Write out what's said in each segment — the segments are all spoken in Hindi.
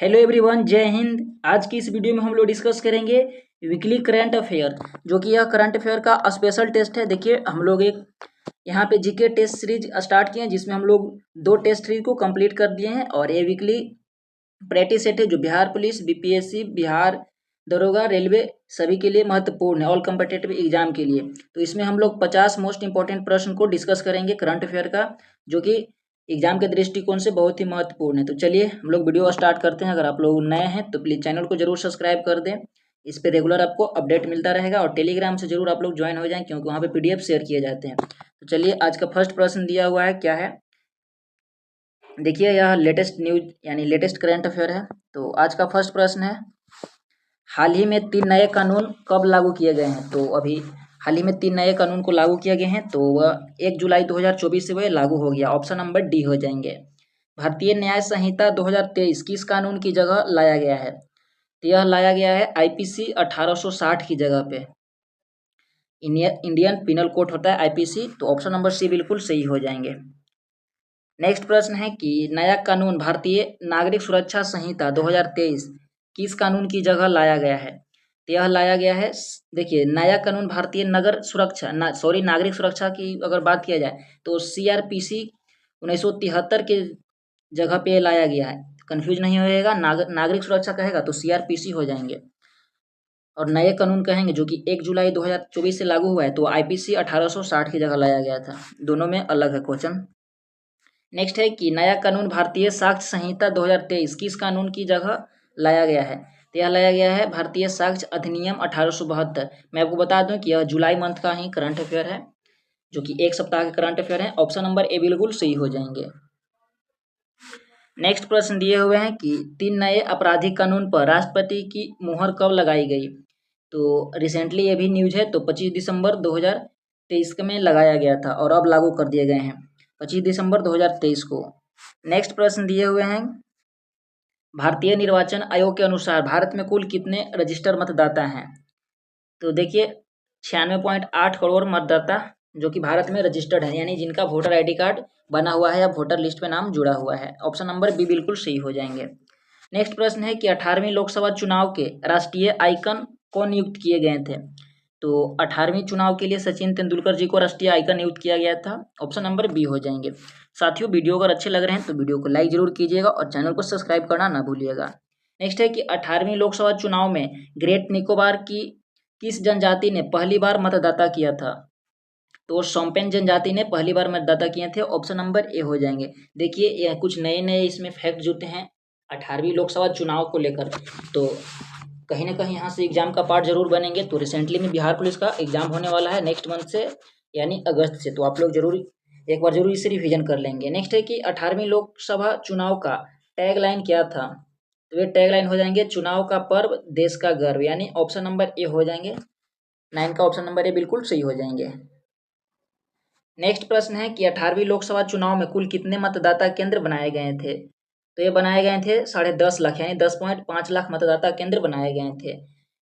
हेलो एवरीवन, जय हिंद। आज की इस वीडियो में हम लोग डिस्कस करेंगे वीकली करंट अफेयर, जो कि यह करंट अफेयर का स्पेशल टेस्ट है। देखिए, हम लोग एक यहाँ पे जीके टेस्ट सीरीज स्टार्ट किए हैं, जिसमें हम लोग 2 टेस्ट सीरीज को कंप्लीट कर दिए हैं। और ये वीकली प्रैक्टिस सेट है, जो बिहार पुलिस, बीपीएससी, बिहार दरोगा, रेलवे सभी के लिए महत्वपूर्ण है, ऑल कम्पिटिटिव एग्जाम के लिए। तो इसमें हम लोग 50 मोस्ट इंपॉर्टेंट प्रश्न को डिस्कस करेंगे करंट अफेयर का, जो कि एग्जाम के दृष्टिकोण से बहुत ही महत्वपूर्ण है। तो चलिए हम लोग वीडियो स्टार्ट करते हैं। अगर आप लोग नए हैं तो प्लीज़ चैनल को जरूर सब्सक्राइब कर दें। इस पर रेगुलर आपको अपडेट मिलता रहेगा, और टेलीग्राम से जरूर आप लोग ज्वाइन हो जाएं, क्योंकि वहाँ पे पीडीएफ शेयर किए जाते हैं। तो चलिए, आज का फर्स्ट प्रश्न दिया हुआ है, क्या है देखिए। यह लेटेस्ट न्यूज यानी लेटेस्ट करंट अफेयर है। तो आज का फर्स्ट प्रश्न है, हाल ही में 3 नए कानून कब लागू किए गए हैं? तो अभी हाल ही में 3 नए कानून को लागू किया गए हैं, तो वह 1 जुलाई 2024 से वह लागू हो गया। ऑप्शन नंबर डी हो जाएंगे। भारतीय न्याय संहिता 2023 किस कानून की जगह लाया गया है? तो यह लाया गया है आईपीसी 1860 की जगह पे। इंडियन पिनल कोड होता है आईपीसी, तो ऑप्शन नंबर सी बिल्कुल सही हो जाएंगे। नेक्स्ट प्रश्न है कि नया कानून भारतीय नागरिक सुरक्षा संहिता 2023 किस कानून की जगह लाया गया है? तो यह लाया गया है, देखिए, नया कानून भारतीय नागरिक सुरक्षा की अगर बात किया जाए तो सीआरपीसी 1973 के जगह पे लाया गया है। कंफ्यूज नहीं होएगा, नागरिक सुरक्षा कहेगा तो सीआरपीसी हो जाएंगे, और नए कानून कहेंगे जो कि 1 जुलाई 2024 से लागू हुआ है, तो आईपीसी 1860 की जगह लाया गया था। दोनों में अलग है क्वेश्चन। नेक्स्ट है कि नया कानून भारतीय साक्ष्य संहिता 2023 किस कानून की जगह लाया गया है? तो यह लाया गया है भारतीय साक्ष्य अधिनियम 1872। मैं आपको बता दूं कि यह जुलाई मंथ का ही करंट अफेयर है, जो कि एक सप्ताह के करंट अफेयर है। ऑप्शन नंबर ए बिल्कुल सही हो जाएंगे। नेक्स्ट प्रश्न दिए हुए हैं कि 3 नए आपराधिक कानून पर राष्ट्रपति की मुहर कब लगाई गई? तो रिसेंटली ये भी न्यूज है, तो 25 दिसंबर 2023 में लगाया गया था, और अब लागू कर दिए गए हैं 25 दिसंबर 2023 को। नेक्स्ट प्रश्न दिए हुए हैं, भारतीय निर्वाचन आयोग के अनुसार भारत में कुल कितने रजिस्टर मतदाता हैं? तो देखिए, 96.8 करोड़ मतदाता जो कि भारत में रजिस्टर्ड है, यानी जिनका वोटर आईडी कार्ड बना हुआ है या वोटर लिस्ट में नाम जुड़ा हुआ है। ऑप्शन नंबर बी बिल्कुल सही हो जाएंगे। नेक्स्ट प्रश्न है कि 18वीं लोकसभा चुनाव के राष्ट्रीय आइकन कौन नियुक्त किए गए थे? तो 18वीं चुनाव के लिए सचिन तेंदुलकर जी को राष्ट्रीय आइकन नियुक्त किया गया था। ऑप्शन नंबर बी हो जाएंगे। साथियों, वीडियो अगर अच्छे लग रहे हैं तो वीडियो को लाइक जरूर कीजिएगा, और चैनल को सब्सक्राइब करना ना भूलिएगा। नेक्स्ट है कि 18वीं लोकसभा चुनाव में ग्रेट निकोबार की किस जनजाति ने पहली बार मतदाता किया था? तो शोम्पेन जनजाति ने पहली बार मतदाता किए थे। ऑप्शन नंबर ए हो जाएंगे। देखिए, यह कुछ नए नए इसमें फैक्ट जुड़ते हैं 18वीं लोकसभा चुनाव को लेकर, तो कहीं ना कहीं यहाँ से एग्जाम का पार्ट जरूर बनेंगे। तो रिसेंटली में बिहार पुलिस का एग्जाम होने वाला है नेक्स्ट मंथ से, यानी अगस्त से, तो आप लोग जरूर एक बार जरूर इसे रिविजन कर लेंगे। नेक्स्ट है कि 18वीं लोकसभा चुनाव का टैगलाइन क्या था? तो ये टैगलाइन हो जाएंगे, चुनाव का पर्व देश का गर्व, यानी ऑप्शन नंबर ए हो जाएंगे। 9 का ऑप्शन नंबर ए बिल्कुल सही हो जाएंगे। नेक्स्ट प्रश्न है कि 18वीं लोकसभा चुनाव में कुल कितने मतदाता केंद्र बनाए गए थे? तो ये बनाए गए थे 10.5 लाख, यानी 10.5 लाख मतदाता केंद्र बनाए गए थे।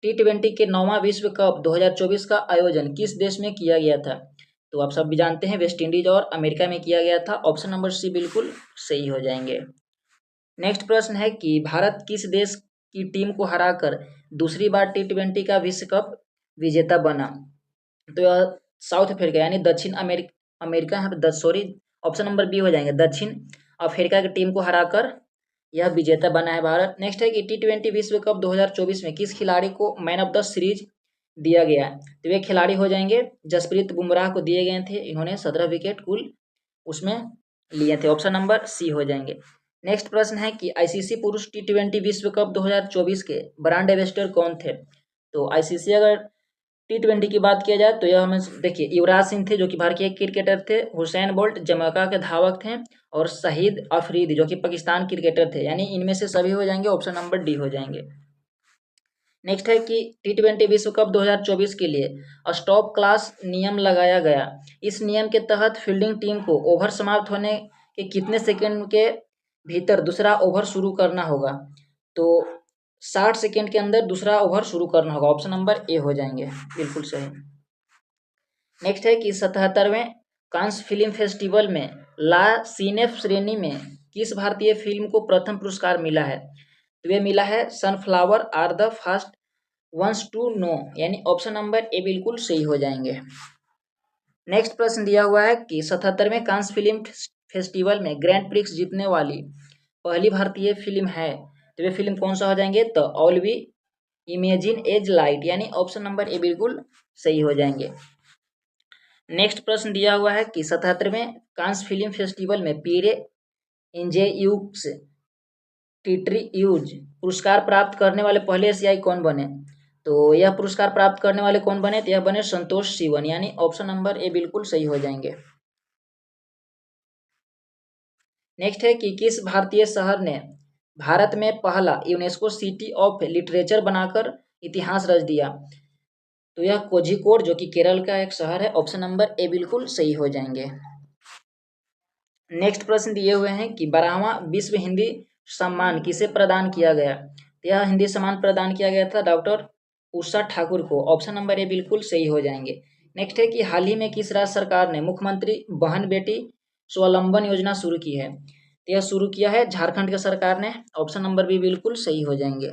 T20 के 9वां विश्व कप 2024 का आयोजन किस देश में किया गया था? तो आप सब भी जानते हैं, वेस्ट इंडीज और अमेरिका में किया गया था। ऑप्शन नंबर सी बिल्कुल सही हो जाएंगे। नेक्स्ट प्रश्न है कि भारत किस देश की टीम को हराकर दूसरी बार T20 का विश्व कप विजेता बना? तो यह साउथ अफ्रीका यानी दक्षिण अमेरिका यहाँ पे सॉरी, ऑप्शन नंबर बी हो जाएंगे। दक्षिण अफ्रीका की टीम को हराकर यह विजेता बना है भारत। नेक्स्ट है कि T20 विश्व कप 2024 में किस खिलाड़ी को मैन ऑफ द सीरीज दिया गया? तो वे खिलाड़ी हो जाएंगे जसप्रीत बुमराह को दिए गए थे। इन्होंने 17 विकेट कुल उसमें लिए थे। ऑप्शन नंबर सी हो जाएंगे। नेक्स्ट प्रश्न है कि आईसीसी पुरुष T20 विश्व कप 2024 के ब्रांड एम्बेसडर कौन थे? तो आईसीसी अगर T20 की बात किया जाए तो यह हमें देखिए, युवराज सिंह थे जो कि भारतीय क्रिकेटर थे, हुसैन बोल्ट जमैका के धावक थे, और शहीद अफरीदी जो कि पाकिस्तान क्रिकेटर थे, यानी इनमें से सभी हो जाएंगे। ऑप्शन नंबर डी हो जाएंगे। नेक्स्ट है कि T20 विश्व कप 2024 के लिए स्टॉप क्लास नियम लगाया गया। इस नियम के तहत फील्डिंग टीम को ओवर समाप्त होने के कितने सेकंड के भीतर दूसरा ओवर शुरू करना होगा? तो 60 सेकंड के अंदर दूसरा ओवर शुरू करना होगा। ऑप्शन नंबर ए हो जाएंगे, बिल्कुल सही। नेक्स्ट है कि 77वें कांस फिल्म फेस्टिवल में ला सिनेफ श्रेणी में किस भारतीय फिल्म को प्रथम पुरस्कार मिला है? तो ये मिला है sunflower are the first ones to know, यानी ऑप्शन नंबर ए बिल्कुल सही हो जाएंगे। नेक्स्ट प्रश्न दिया हुआ है कि 77वें कांस फिल्म फेस्टिवल में ग्रैंड प्रिक्स जीतने वाली पहली भारतीय फिल्म है, तो ये फिल्म कौन सा हो जाएंगे, तो all we imagine as light, यानी ऑप्शन नंबर ए बिल्कुल सही हो जाएंगे। नेक्स्ट प्रश्न दिया हुआ है कि 77वें कांस फिल्म फेस्टिवल में पीरे इंजेयुक्स टिट्रियूज पुरस्कार प्राप्त करने वाले पहले एशियाई कौन बने, तो यह पुरस्कार प्राप्त करने वाले कौन बने, तो यह बने संतोष सिवन, यानी ऑप्शन नंबर ए बिल्कुल सही हो जाएंगे। नेक्स्ट है कि किस भारतीय शहर ने भारत में पहला यूनेस्को सिटी ऑफ लिटरेचर बनाकर इतिहास रच दिया, तो यह कोझिकोड जो कि केरल का एक शहर है, ऑप्शन नंबर ए बिल्कुल सही हो जाएंगे। नेक्स्ट प्रश्न दिए हुए हैं कि 12वां विश्व हिंदी सम्मान किसे प्रदान किया गया, यह हिंदी सम्मान प्रदान किया गया था डॉक्टर उषा ठाकुर को, ऑप्शन नंबर ए बिल्कुल सही हो जाएंगे। नेक्स्ट है कि हाल ही में किस राज्य सरकार ने मुख्यमंत्री बहन बेटी स्वावलंबन योजना शुरू की है, तो यह शुरू किया है झारखंड के सरकार ने, ऑप्शन नंबर बी बिल्कुल सही हो जाएंगे।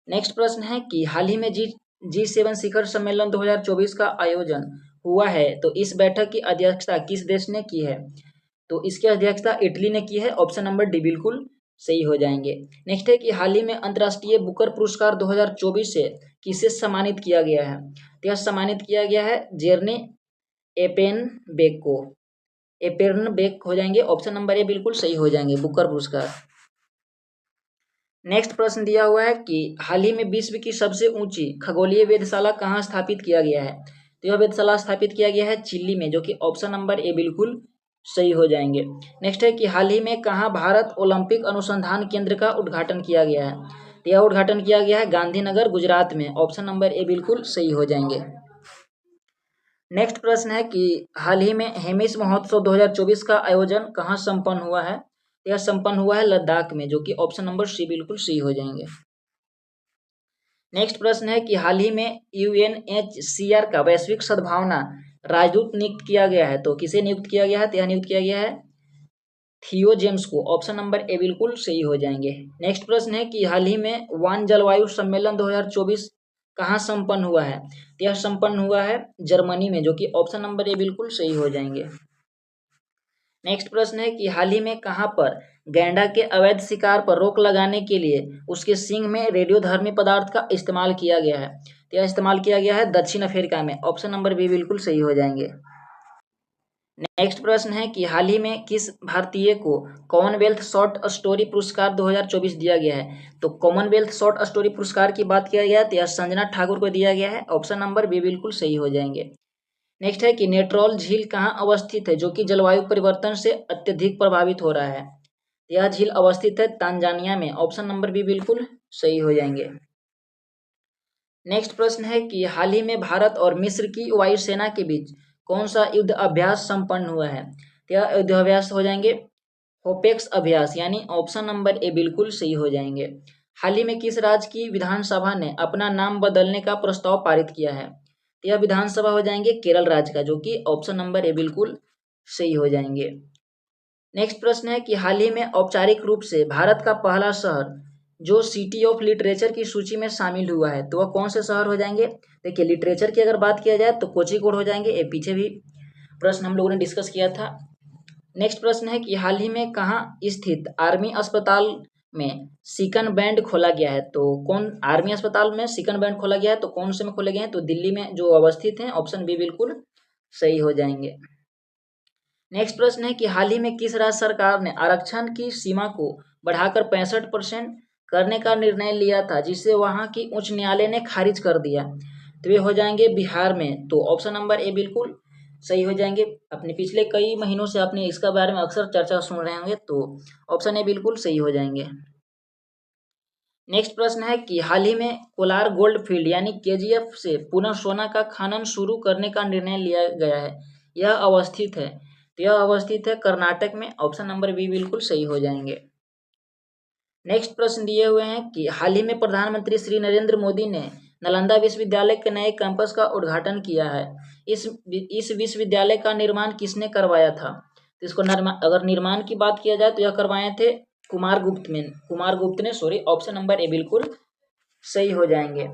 नेक्स्ट प्रश्न है कि हाल ही में G7 शिखर सम्मेलन 2024 का आयोजन हुआ है, तो इस बैठक की अध्यक्षता किस देश ने की है, तो इसकी अध्यक्षता इटली ने की है, ऑप्शन नंबर डी बिल्कुल सही हो जाएंगे। नेक्स्ट है कि हाल ही में अंतर्राष्ट्रीय बुकर पुरस्कार 2024 से किसे सम्मानित किया गया है, तो यह सम्मानित किया गया है जेरनी एपेनबेक को, एपेनबेक हो जाएंगे, ऑप्शन नंबर ए बिल्कुल सही हो जाएंगे बुकर पुरस्कार। नेक्स्ट प्रश्न दिया हुआ है कि हाल ही में विश्व की सबसे ऊंची खगोलीय वेधशाला कहाँ स्थापित किया गया है, तो यह वेधशाला स्थापित किया गया है चिल्ली में, जो कि ऑप्शन नंबर ए बिल्कुल सही हो जाएंगे। नेक्स्ट है कि हाल ही में कहाँ भारत ओलंपिक अनुसंधान केंद्र का उद्घाटन किया गया है, तो यह उद्घाटन किया गया है गांधीनगर गुजरात में, ऑप्शन नंबर ए बिल्कुल सही हो जाएंगे। नेक्स्ट प्रश्न है कि हाल ही में हेमिस महोत्सव 2024 का आयोजन कहाँ संपन्न हुआ है, यह संपन्न हुआ है लद्दाख में, जो कि ऑप्शन नंबर सी बिल्कुल सही हो जाएंगे। नेक्स्ट प्रश्न है कि हाल ही में UNHCR का वैश्विक सद्भावना राजदूत नियुक्त किया गया है, तो किसे नियुक्त किया गया है, तो यह नियुक्त किया गया है थियो जेम्स को, ऑप्शन नंबर ए बिल्कुल सही हो जाएंगे। नेक्स्ट प्रश्न है कि हाल ही में वन जलवायु सम्मेलन 2024 कहाँ संपन्न हुआ है, तो यह संपन्न हुआ है जर्मनी में, जो कि ऑप्शन नंबर ए बिल्कुल सही हो जाएंगे। नेक्स्ट प्रश्न है कि हाल ही में कहाँ पर गैंडा के अवैध शिकार पर रोक लगाने के लिए उसके सींग में रेडियोधर्मी पदार्थ का इस्तेमाल किया गया है, तो यह इस्तेमाल किया गया है दक्षिण अफ्रीका में, ऑप्शन नंबर बी बिल्कुल सही हो जाएंगे। नेक्स्ट प्रश्न है कि हाल ही में किस भारतीय को कॉमनवेल्थ शॉर्ट स्टोरी पुरस्कार 2024 दिया गया है, तो कॉमनवेल्थ शॉर्ट स्टोरी पुरस्कार की बात किया गया है तो यह संजना ठाकुर को दिया गया है, ऑप्शन नंबर बी बिल्कुल सही हो जाएंगे। नेक्स्ट है कि नेट्रॉल झील कहाँ अवस्थित है जो कि जलवायु परिवर्तन से अत्यधिक प्रभावित हो रहा है, यह झील अवस्थित है तांजानिया में, ऑप्शन नंबर बी बिल्कुल सही हो जाएंगे। नेक्स्ट प्रश्न है कि हाल ही में भारत और मिस्र की वायुसेना के बीच कौन सा युद्ध अभ्यास संपन्न हुआ है, यह युद्ध अभ्यास हो जाएंगे होपेक्स अभ्यास, यानी ऑप्शन नंबर ए बिल्कुल सही हो जाएंगे। हाल ही में किस राज्य की विधानसभा ने अपना नाम बदलने का प्रस्ताव पारित किया है, यह विधानसभा हो जाएंगे केरल राज्य का, जो कि ऑप्शन नंबर ए बिल्कुल सही हो जाएंगे। नेक्स्ट प्रश्न है कि हाल ही में औपचारिक रूप से भारत का पहला शहर जो सिटी ऑफ लिटरेचर की सूची में शामिल हुआ है, तो वह कौन से शहर हो जाएंगे, देखिए लिटरेचर की अगर बात किया जाए तो कोझिकोड हो जाएंगे, ये पीछे भी प्रश्न हम लोगों ने डिस्कस किया था। नेक्स्ट प्रश्न है कि हाल ही में कहाँ स्थित आर्मी अस्पताल में सिकन बैंड खोला गया है, तो कौन आर्मी अस्पताल में सिकन बैंड खोला गया है, तो कौन से में खोले गए हैं, तो दिल्ली में जो अवस्थित है, ऑप्शन बी बिल्कुल सही हो जाएंगे। नेक्स्ट प्रश्न है कि हाल ही में किस राज्य सरकार ने आरक्षण की सीमा को बढ़ाकर 65% करने का निर्णय लिया था, जिसे वहां की उच्च न्यायालय ने खारिज कर दिया, तो वे हो जाएंगे बिहार में, तो ऑप्शन नंबर ए बिल्कुल सही हो जाएंगे। अपने पिछले कई महीनों से आपने इसका बारे में अक्सर चर्चा सुन रहे होंगे, तो ऑप्शन ए बिल्कुल सही हो जाएंगे। नेक्स्ट प्रश्न है कि हाल ही में कोलार गोल्ड फील्ड यानी KGF से पुनः सोना का खनन शुरू करने का निर्णय लिया गया है, यह अवस्थित है, तो यह अवस्थित है कर्नाटक में, ऑप्शन नंबर बी बिल्कुल सही हो जाएंगे। नेक्स्ट प्रश्न दिए हुए हैं कि हाल ही में प्रधानमंत्री श्री नरेंद्र मोदी ने नालंदा विश्वविद्यालय के नए कैंपस का उद्घाटन किया है, इस विश्वविद्यालय का निर्माण किसने करवाया था, तो इसको अगर निर्माण की बात किया जाए तो यह करवाए थे कुमार गुप्त ने सॉरी, ऑप्शन नंबर ए बिल्कुल सही हो जाएंगे।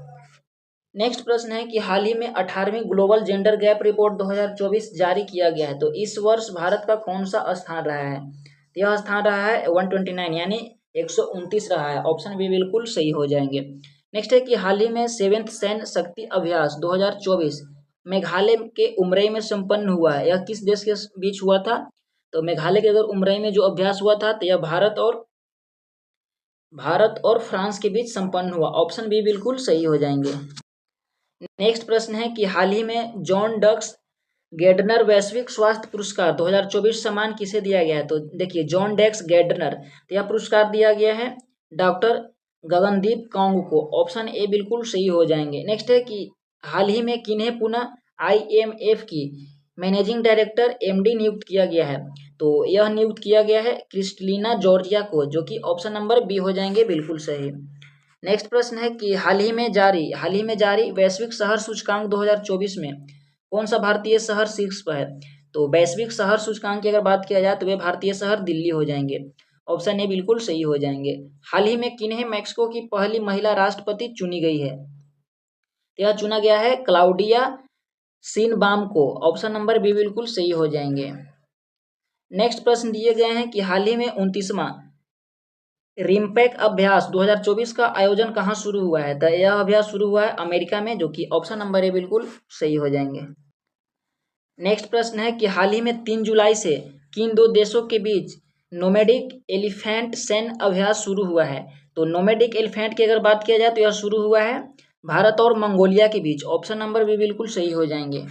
नेक्स्ट प्रश्न है कि हाल ही में 18वीं ग्लोबल जेंडर गैप रिपोर्ट 2024 जारी किया गया है, तो इस वर्ष भारत का कौन सा स्थान रहा है? यह स्थान रहा है 129 यानी 129 रहा है। ऑप्शन बी बिल्कुल सही हो जाएंगे। नेक्स्ट है कि हाल ही में 7th सैन्य शक्ति अभ्यास 2024 मेघालय के उमरई में संपन्न हुआ है। यह किस देश के बीच हुआ था? तो मेघालय के अगर उमरई में जो अभ्यास हुआ था तो यह भारत और फ्रांस के बीच संपन्न हुआ। ऑप्शन बी बिल्कुल सही हो जाएंगे। नेक्स्ट प्रश्न है कि हाल ही में जॉन डक्स गैर्डनर वैश्विक स्वास्थ्य पुरस्कार 2024 सम्मान किसे दिया गया है? तो देखिए, जॉन डेक्स गैर्डनर, तो यह पुरस्कार दिया गया है डॉक्टर गगनदीप कौंग को। ऑप्शन ए बिल्कुल सही हो जाएंगे। नेक्स्ट है कि हाल ही में किन्हें पुनः IMF की मैनेजिंग डायरेक्टर MD नियुक्त किया गया है? तो यह नियुक्त किया गया है क्रिस्टलिना जॉर्जिया को, जो कि ऑप्शन नंबर बी हो जाएंगे बिल्कुल सही। नेक्स्ट प्रश्न है कि हाल ही में जारी वैश्विक शहर सूचकांक 2024 में कौन सा भारतीय शहर शीर्ष पर है? तो वैश्विक शहर सूचकांक की अगर बात किया जाए तो वे भारतीय शहर दिल्ली हो जाएंगे। ऑप्शन ए बिल्कुल सही हो जाएंगे। हाल ही में किन्हें मैक्सिको की पहली महिला राष्ट्रपति चुनी गई है? यह चुना गया है क्लाउडिया शिनबाम को। ऑप्शन नंबर बी बिल्कुल सही हो जाएंगे। नेक्स्ट प्रश्न दिए गए हैं कि हाल ही में 29वां रिम्पैक अभ्यास 2024 का आयोजन कहाँ शुरू हुआ है? तो यह अभ्यास शुरू हुआ है अमेरिका में, जो कि ऑप्शन नंबर ए बिल्कुल सही हो जाएंगे। नेक्स्ट प्रश्न है कि हाल ही में 3 जुलाई से किन दो देशों के बीच नोमैडिक एलिफेंट सैन्य अभ्यास शुरू हुआ है? तो नोमैडिक एलिफेंट की अगर बात किया जाए तो यह शुरू हुआ है भारत और मंगोलिया के बीच। ऑप्शन नंबर बी बिल्कुल सही हो जाएंगे।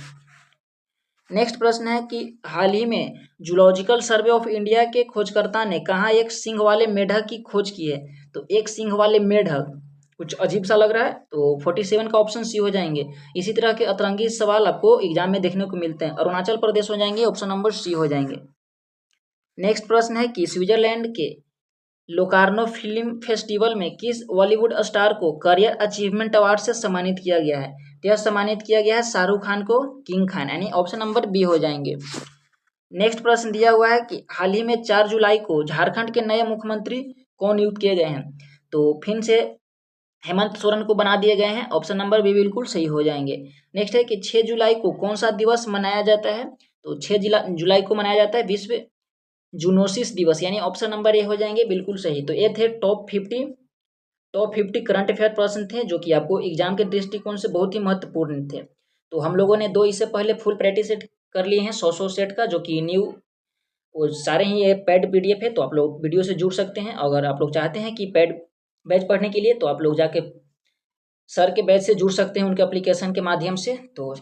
नेक्स्ट प्रश्न है कि हाल ही में जूलॉजिकल सर्वे ऑफ इंडिया के खोजकर्ता ने कहाँ एक सींग वाले मेढक की खोज की है? तो एक सींग वाले मेढक कुछ अजीब सा लग रहा है, तो 47 का ऑप्शन सी हो जाएंगे। इसी तरह के अतरंगी सवाल आपको एग्जाम में देखने को मिलते हैं। अरुणाचल प्रदेश हो जाएंगे, ऑप्शन नंबर सी हो जाएंगे। नेक्स्ट प्रश्न है कि स्विट्जरलैंड के लोकार्नो फिल्म फेस्टिवल में किस बॉलीवुड स्टार को करियर अचीवमेंट अवार्ड से सम्मानित किया गया है? तो यह सम्मानित किया गया है शाहरुख खान को, किंग खान, यानी ऑप्शन नंबर बी हो जाएंगे। नेक्स्ट प्रश्न दिया हुआ है कि हाल ही में 4 जुलाई को झारखंड के नए मुख्यमंत्री कौन नियुक्त किए गए हैं? तो फिर से हेमंत सोरेन को बना दिए गए हैं। ऑप्शन नंबर बी बिल्कुल सही हो जाएंगे। नेक्स्ट है कि 6 जुलाई को कौन सा दिवस मनाया जाता है? तो 6 जुलाई को मनाया जाता है विश्व जूनोसिस दिवस, यानी ऑप्शन नंबर ए हो जाएंगे बिल्कुल सही। तो ये थे टॉप 50 करंट अफेयर प्रश्न थे, जो कि आपको एग्जाम के दृष्टिकोण से बहुत ही महत्वपूर्ण थे। तो हम लोगों ने 2 इससे पहले फुल प्रैक्टिस सेट कर लिए हैं 100 सेट का, जो कि न्यू वो सारे ही ये पेड PDF है। तो आप लोग वीडियो से जुड़ सकते हैं। अगर आप लोग चाहते हैं कि पेड बैच पढ़ने के लिए, तो आप लोग जाके सर के बैच से जुड़ सकते हैं उनके एप्लीकेशन के माध्यम से। तो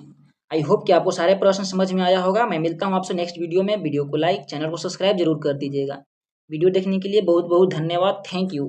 आई होप कि आपको सारे प्रश्न समझ में आया होगा। मैं मिलता हूँ आपसे नेक्स्ट वीडियो में। वीडियो को लाइक, चैनल को सब्सक्राइब जरूर कर दीजिएगा। वीडियो देखने के लिए बहुत बहुत धन्यवाद। Thank you.